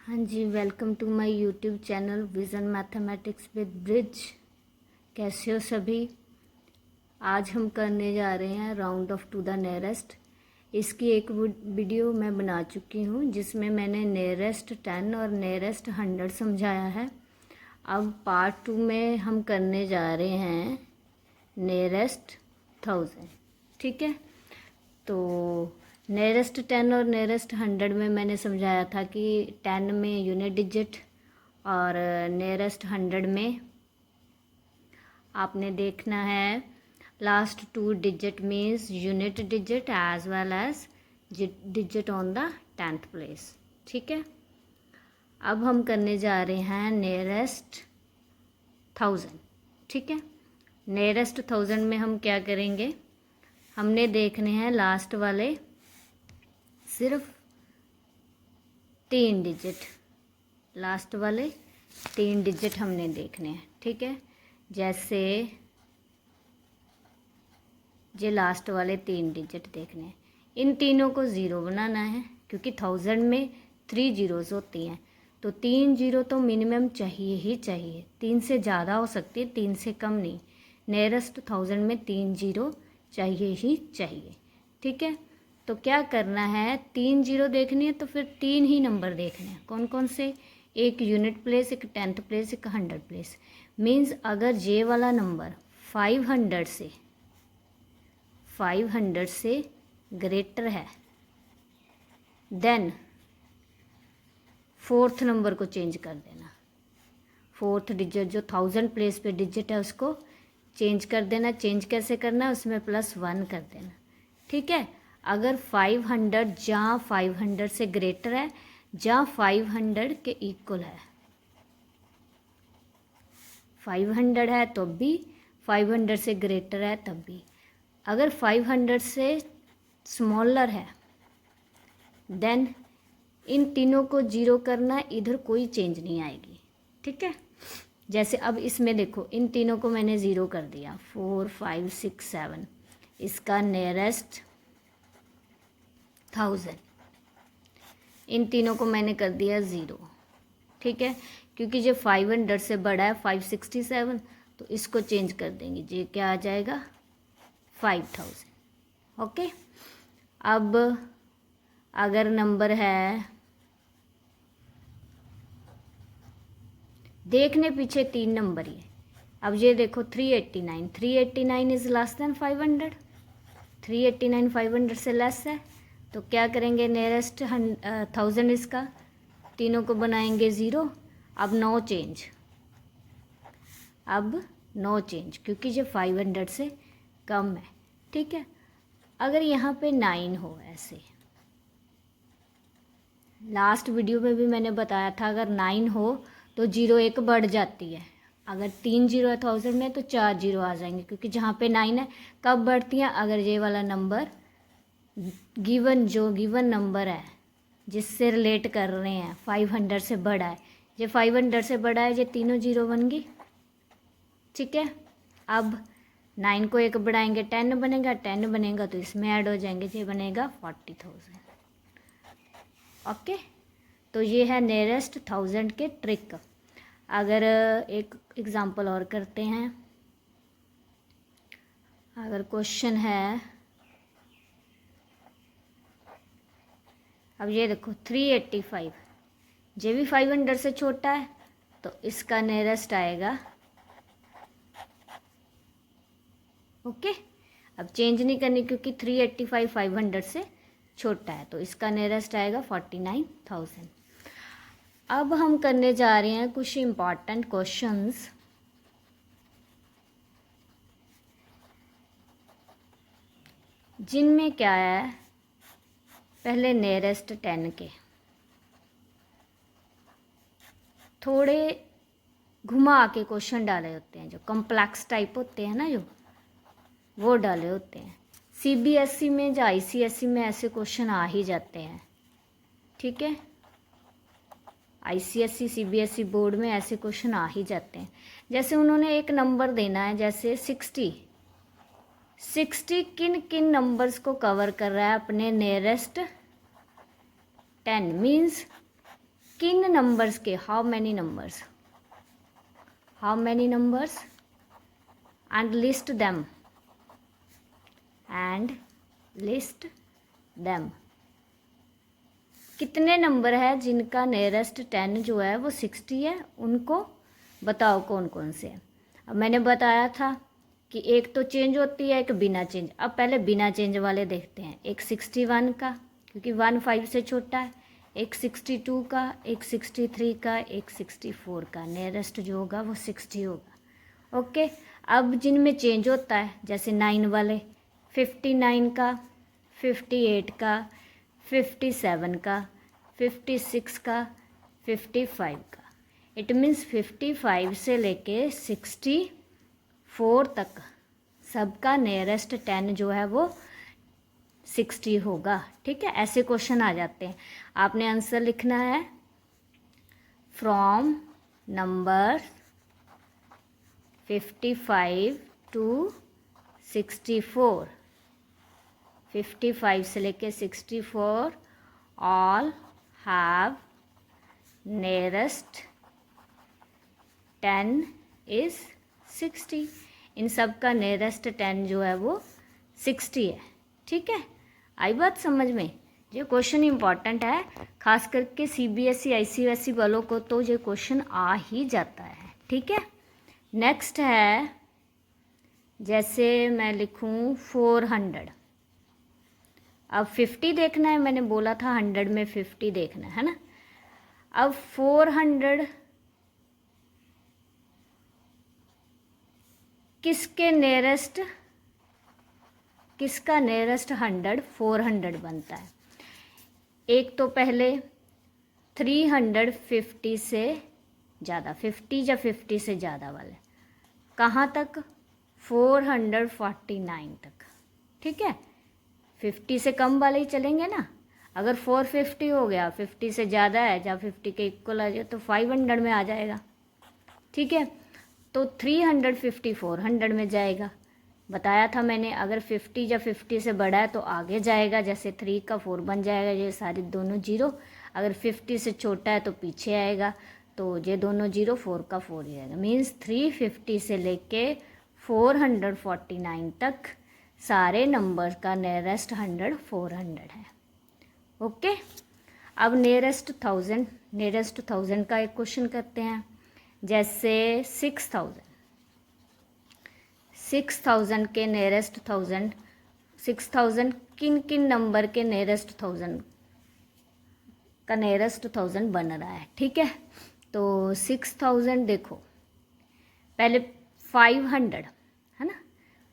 हाँ जी, welcome to my YouTube channel vision mathematics with Brij. कैसे हो सभी। आज हम करने जा रहे हैं round off to the nearest. इसकी एक वीडियो मैं बना चुकी हूँ जिसमें मैंने नियरेस्ट 10 और नियरेस्ट 100 समझाया है। अब पार्ट 2 में हम करने जा रहे हैं नियरेस्ट 1000। ठीक है, तो नियरेस्ट 10 और नियरेस्ट 100 में मैंने समझाया था कि 10 में यूनिट डिजिट और नियरेस्ट 100 में आपने देखना है last 2 digit means unit digit as well as digit on the 10th place. ठीक है, अब हम करने जा रहे हैं नियरेस्ट 1000। ठीक है, नियरेस्ट 1000 में हम क्या करेंगे, हमने देखने हैं लास्ट वाले सिर्फ 3 डिजिट, लास्ट वाले 3 डिजिट हमने देखने हैं। ठीक है, जैसे ये लास्ट वाले 3 डिजिट देखने हैं, इन तीनों को ज़ीरो बनाना है क्योंकि 1000 में 3 जीरोज़ होती हैं, तो 3 जीरो तो मिनिमम चाहिए ही चाहिए। 3 से ज़्यादा हो सकती है, 3 से कम नहीं। नियरेस्ट 1000 में 3 जीरो चाहिए ही चाहिए। ठीक है, तो क्या करना है, 3 जीरो देखनी है तो फिर 3 ही नंबर देखने हैं। कौन कौन से, एक यूनिट प्लेस, एक 10th प्लेस, एक 100 प्लेस। मीन्स अगर ये वाला नंबर 500 से ग्रेटर है देन 4th नंबर को चेंज कर देना। 4th डिजिट जो 1000 प्लेस पे डिजिट है उसको चेंज कर देना। चेंज कैसे करना है, उसमें +1 कर देना। ठीक है, अगर 500 जहाँ 500 से ग्रेटर है, जहाँ 500 के इक्वल है, 500 है तो भी, 500 से ग्रेटर है तब भी। अगर 500 से स्मॉलर है देन इन तीनों को जीरो करना, इधर कोई चेंज नहीं आएगी। ठीक है, जैसे अब इसमें देखो, इन तीनों को मैंने ज़ीरो कर दिया, 4 5 6 7, इसका नियरेस्ट 1000, इन तीनों को मैंने कर दिया ज़ीरो। ठीक है, क्योंकि ये 500 से बड़ा है 567, तो इसको चेंज कर देंगे, ये क्या आ जाएगा 5000। ओके, अब अगर नंबर है, देखने पीछे 3 नंबर ही है। अब ये देखो 389 इज़ लेस देन 500, 389 500 से लेस है, तो क्या करेंगे, नियरेस्ट 1000 इसका, तीनों को बनाएंगे ज़ीरो। अब नो चेंज, अब नो चेंज क्योंकि ये 500 से कम है। ठीक है, अगर यहाँ पे 9 हो, ऐसे लास्ट वीडियो में भी मैंने बताया था, अगर 9 हो तो 0 एक बढ़ जाती है। अगर 3 जीरो है 1000 में तो 4 जीरो आ जाएंगे, क्योंकि जहाँ पे 9 है कब बढ़ती हैं, अगर ये वाला नंबर गिवन नंबर है जिससे रिलेट कर रहे हैं 500 से बड़ा है, ये 500 से बड़ा है, ये तीनों जीरो बन गई। ठीक है, अब 9 को एक बढ़ाएंगे 10 बनेगा, 10 बनेगा तो इसमें ऐड हो जाएंगे, ये बनेगा 40,000। ओके, तो ये है नियरेस्ट 1000 के ट्रिक। अगर एक एग्जांपल और करते हैं, अगर क्वेश्चन है, अब ये देखो 385, ये भी 500 से छोटा है, तो इसका नियरेस्ट आएगा। ओके, अब चेंज नहीं करनी क्योंकि 385 500 से छोटा है, तो इसका नियरेस्ट आएगा 49,000। अब हम करने जा रहे हैं कुछ इम्पॉर्टेंट क्वेश्चंस। जिनमें क्या है, पहले नियरेस्ट 10 के थोड़े घुमा के क्वेश्चन डाले होते हैं, जो कॉम्प्लेक्स टाइप होते हैं ना, जो वो डाले होते हैं। CBSE में या ICSE में ऐसे क्वेश्चन आ ही जाते हैं। ठीक है, ICSE CBSE बोर्ड में ऐसे क्वेश्चन आ ही जाते हैं। जैसे उन्होंने एक नंबर देना है, जैसे 60 किन किन नंबर्स को कवर कर रहा है अपने नियरेस्ट 10, मीन्स किन नंबर्स के, how many numbers and list them, कितने नंबर है जिनका नियरेस्ट 10 जो है वो 60 है, उनको बताओ कौन कौन से हैं। अब मैंने बताया था कि एक तो चेंज होती है, एक बिना चेंज। अब पहले बिना चेंज वाले देखते हैं। एक 61 का, क्योंकि 1 5 से छोटा है, एक 62 का, एक 63 का, एक 64 का। नियरेस्ट जो होगा वो 60 होगा। ओके, अब जिनमें चेंज होता है, जैसे 9 वाले, 59 का, 58 का, 57 का, 56 का, 55 का। इट मीन्स 55 से लेके 64 तक सबका नियरेस्ट 10 जो है वो 60 होगा। ठीक है, ऐसे क्वेश्चन आ जाते हैं। आपने आंसर लिखना है फ्रॉम नंबर 55 टू 64, 55 से लेके 64 ऑल हैव नियरेस्ट 10 इज 60। इन सब का नियरेस्ट 10 जो है वो 60 है। ठीक है, आई बात समझ में। ये क्वेश्चन इम्पॉर्टेंट है, खास करके CBSE ICSE वालों को तो ये क्वेश्चन आ ही जाता है। ठीक है, नेक्स्ट है, जैसे मैं लिखूं 400। अब 50 देखना है, मैंने बोला था 100 में 50 देखना है ना। अब 400 किसका नियरेस्ट 100 400 बनता है। एक तो पहले 350 से ज़्यादा, 50 या 50 से ज़्यादा वाले, कहाँ तक, 449 तक। ठीक है, 50 से कम वाले ही चलेंगे ना। अगर 450 हो गया, 50 से ज़्यादा है या 50 के इक्वल आ जाए तो 500 में आ जाएगा। ठीक है, तो 350 400 में जाएगा। बताया था मैंने, अगर 50 या 50 से बड़ा है तो आगे जाएगा, जैसे 3 का 4 बन जाएगा, ये सारे दोनों जीरो। अगर 50 से छोटा है तो पीछे आएगा, तो ये दोनों जीरो, 4 का 4 ही आएगा। मीन्स 350 से लेके 449 तक सारे नंबर का नियरेस्ट 100 400 है। ओके, अब नियरेस्ट 1000 का एक क्वेश्चन करते हैं। जैसे 6000 के नियरेस्ट 6000 किन किन नंबर के नियरेस्ट 1000 का नियरेस्ट 1000 बन रहा है। ठीक है, तो 6000 देखो, पहले 500 है ना,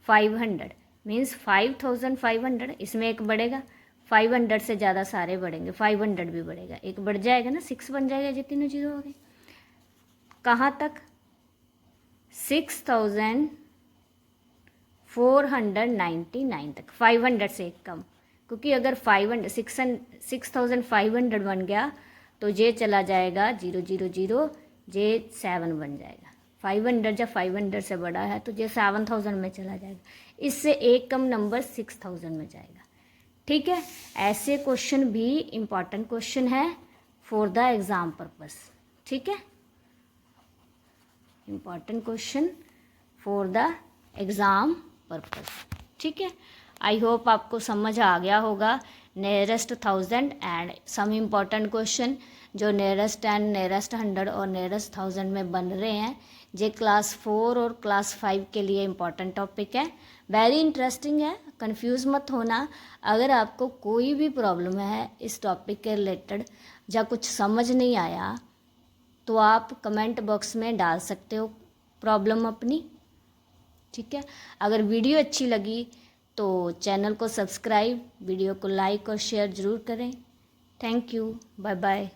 500 मीन्स 5500, इसमें एक बढ़ेगा, 500 से ज़्यादा सारे बढ़ेंगे, 500 भी बढ़ेगा, एक बढ़ जाएगा ना, 6 बन जाएगा, ये तीनों जीरो हो गए। कहाँ तक, 6499 तक, 500 से एक कम। क्योंकि अगर 6500 बन गया तो ये चला जाएगा 000, ये 7 बन जाएगा। 500 या 500 से बड़ा है तो ये 7000 में चला जाएगा। इससे एक कम नंबर 6000 में जाएगा। ठीक है, ऐसे क्वेश्चन भी इम्पॉर्टेंट क्वेश्चन है फॉर द एग्ज़ाम पर्पस। ठीक है, important question for the exam purpose. ठीक है, आई होप आपको समझ आ गया होगा। Nearest 1000 and some important question जो नियरेस्ट 10, नियरेस्ट 100 और नियरेस्ट 1000 में बन रहे हैं, ये क्लास 4 और क्लास 5 के लिए इम्पॉर्टेंट टॉपिक है। वेरी इंटरेस्टिंग है, कंफ्यूज मत होना। अगर आपको कोई भी प्रॉब्लम है इस टॉपिक के रिलेटेड या कुछ समझ नहीं आया तो आप कमेंट बॉक्स में डाल सकते हो प्रॉब्लम अपनी। ठीक है, अगर वीडियो अच्छी लगी तो चैनल को सब्सक्राइब, वीडियो को लाइक और शेयर ज़रूर करें। Thank you, bye bye.